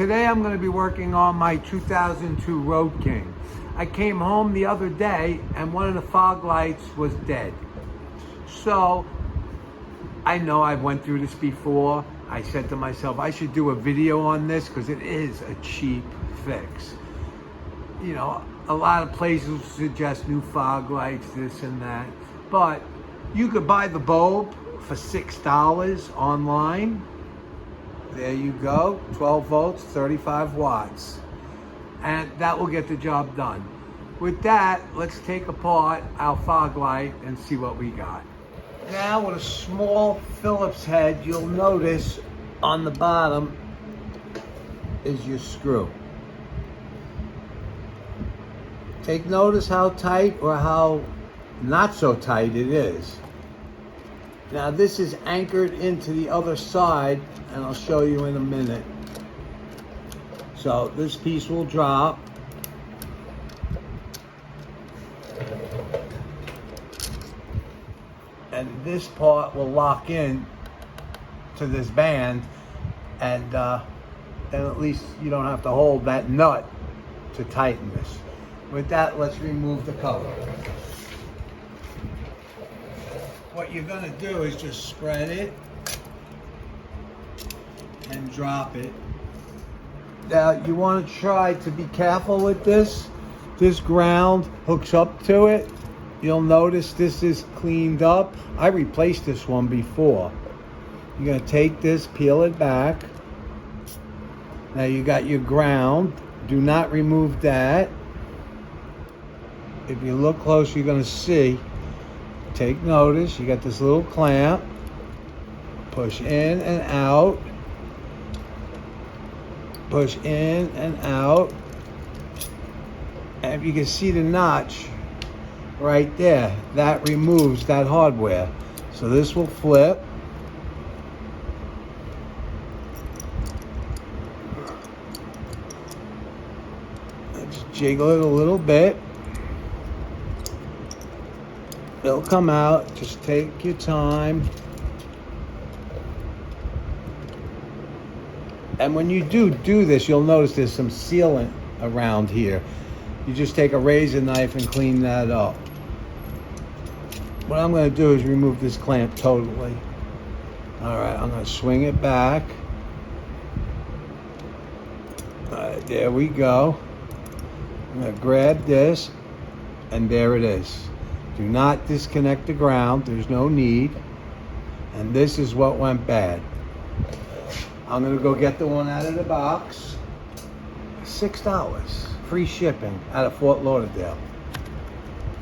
today I'm going to be working on my 2002 Road King. I came home the other day and one of the fog lights was dead. So I know I went through this before. I said to myself, I should do a video on this because it is a cheap fix. You know, a lot of places suggest new fog lights, this and that. But you could buy the bulb for $6 online. There you go, 12 volts, 35 watts. And that will get the job done. With that, let's take apart our fog light and see what we got. Now with a small Phillips head, you'll notice on the bottom is your screw. Take notice how tight or how not so tight it is. Now this is anchored into the other side, and I'll show you in a minute. So this piece will drop. And this part will lock in to this band, and at least you don't have to hold that nut to tighten this. With that, let's remove the cover. What you're going to do is just spread it and drop it. Now you want to try to be careful with this. This ground hooks up to it. You'll notice this is cleaned up. I replaced this one before. You're going to take this, peel it back. Now you got your ground. Do not remove that. If you look close, you're going to see. Take notice, you got this little clamp. Push in and out. Push in and out. And if you can see the notch right there, that removes that hardware. So this will flip. Let's jiggle it a little bit. It'll come out. Just take your time. And when you do this, you'll notice there's some sealant around here. You just take a razor knife and clean that up. What I'm going to do is remove this clamp totally. All right, I'm going to swing it back. All right, there we go. I'm going to grab this, and there it is. Do not disconnect the ground. There's no need. And this is what went bad. I'm going to go get the one out of the box. $6. Free shipping out of Fort Lauderdale.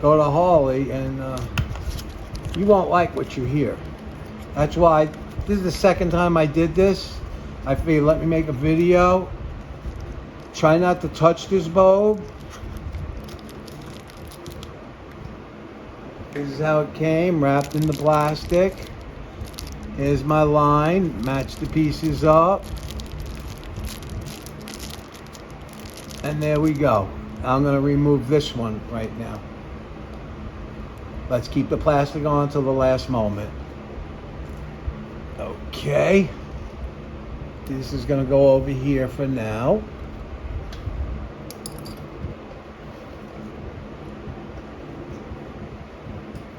Go to Harley and you won't like what you hear. That's why this is the second time I did this. I figured let me make a video. Try not to touch this bulb. This is how it came, wrapped in the plastic. Here's my line, match the pieces up. And there we go. I'm gonna remove this one right now. Let's keep the plastic on till the last moment. Okay. This is gonna go over here for now.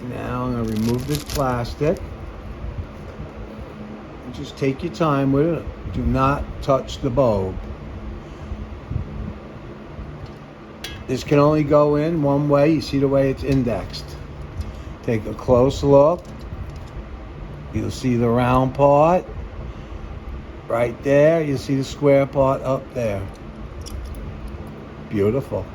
Now I'm gonna remove this plastic. And just take your time with it. Do not touch the bulb. This can only go in one way. You see the way it's indexed. Take a close look. You'll see the round part right there. You'll see the square part up there. Beautiful.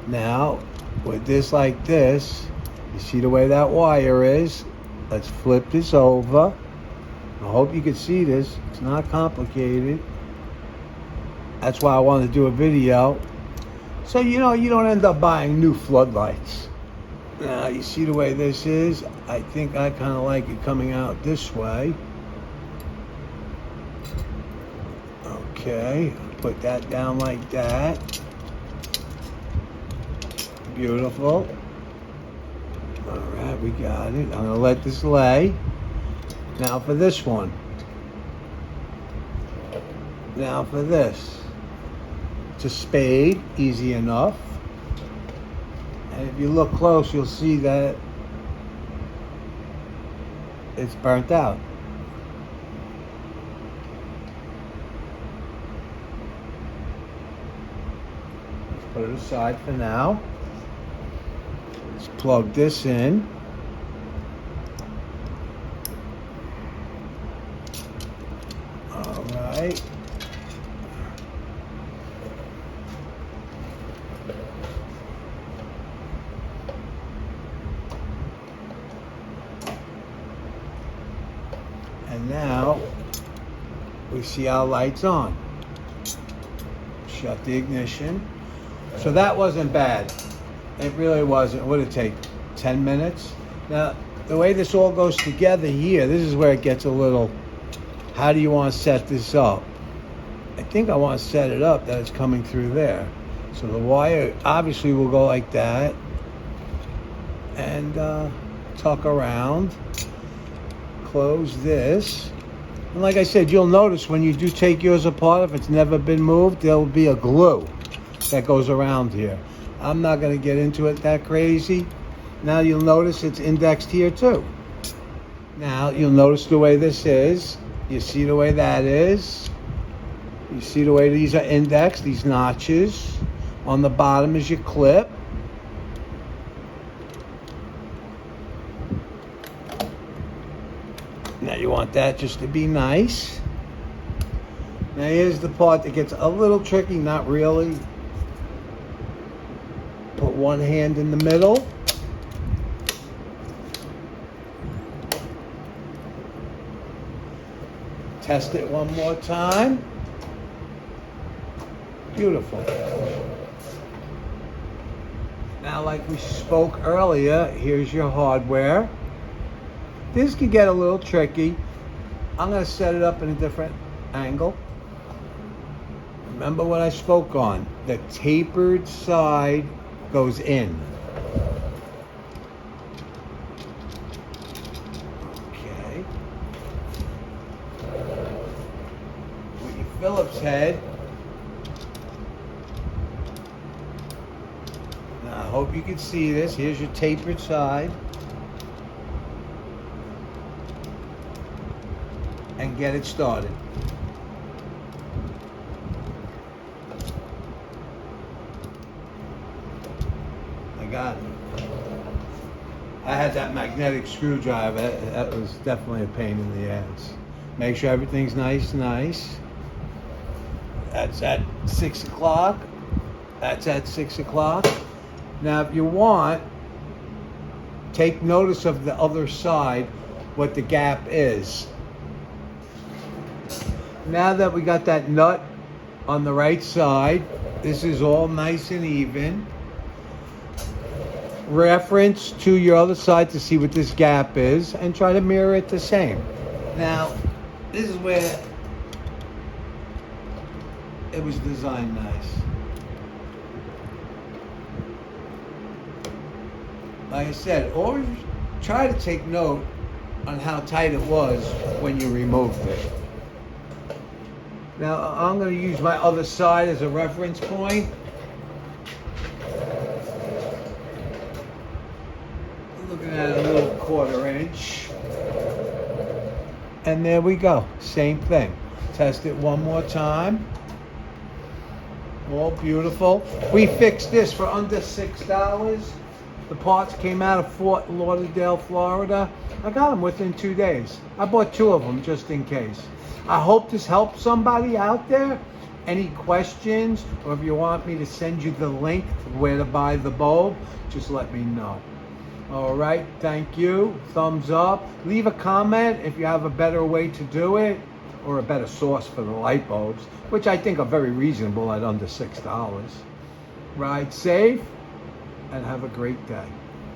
Now, with this like this, you see the way that wire is. Let's flip this over. I hope you can see this. It's not complicated. That's why I wanted to do a video. So, you know, you don't end up buying new floodlights. Now, you see the way this is? I think I kind of like it coming out this way. Okay, put that down like that. Beautiful. All right, we got it. I'm gonna let this lay. Now for this one. Now for this. It's a spade, easy enough. And if you look close, you'll see that it's burnt out. Let's put it aside for now. Let's plug this in. All right. And now we see our lights on. Shut the ignition. So that wasn't bad. It really wasn't. What did it take? 10 minutes? Now, the way this all goes together here, this is where it gets a little, how do you want to set this up? I think I want to set it up that it's coming through there. So the wire obviously will go like that. And tuck around. Close this. And like I said, you'll notice when you do take yours apart, if it's never been moved, there'll be a glue that goes around here. I'm not going to get into it that crazy. Now you'll notice it's indexed here too. Now you'll notice the way this is. You see the way that is. You see the way these are indexed, these notches. On the bottom is your clip. Now you want that just to be nice. Now here's the part that gets a little tricky, not really. Put one hand in the middle. Test it one more time. Beautiful. Now, like we spoke earlier, here's your hardware. This can get a little tricky. I'm going to set it up in a different angle. Remember what I spoke on. The tapered side goes in. Okay. With your Phillips head. Now, I hope you can see this. Here's your tapered side. And get it started. I got it. I had that magnetic screwdriver. That was definitely a pain in the ass. Make sure everything's nice. That's at 6 o'clock. That's at 6 o'clock. Now, if you want, take notice of the other side, what the gap is. Now that we got that nut on the right side, this is all nice and even. Reference to your other side to see what this gap is and try to mirror it the same. Now, this is where it was designed nice. Like I said, always try to take note on how tight it was when you removed it. Now, I'm going to use my other side as a reference point. Looking at a little 1/4 inch. And there we go. Same thing. Test it one more time. All beautiful. We fixed this for under $6. The parts came out of Fort Lauderdale, Florida. I got them within 2 days. I bought 2 of them just in case. I hope this helps somebody out there. Any questions, or if you want me to send you the link to where to buy the bulb, just let me know. All right, thank you. Thumbs up. Leave a comment if you have a better way to do it, or a better source for the light bulbs, which I think are very reasonable at under $6. Ride safe and have a great day.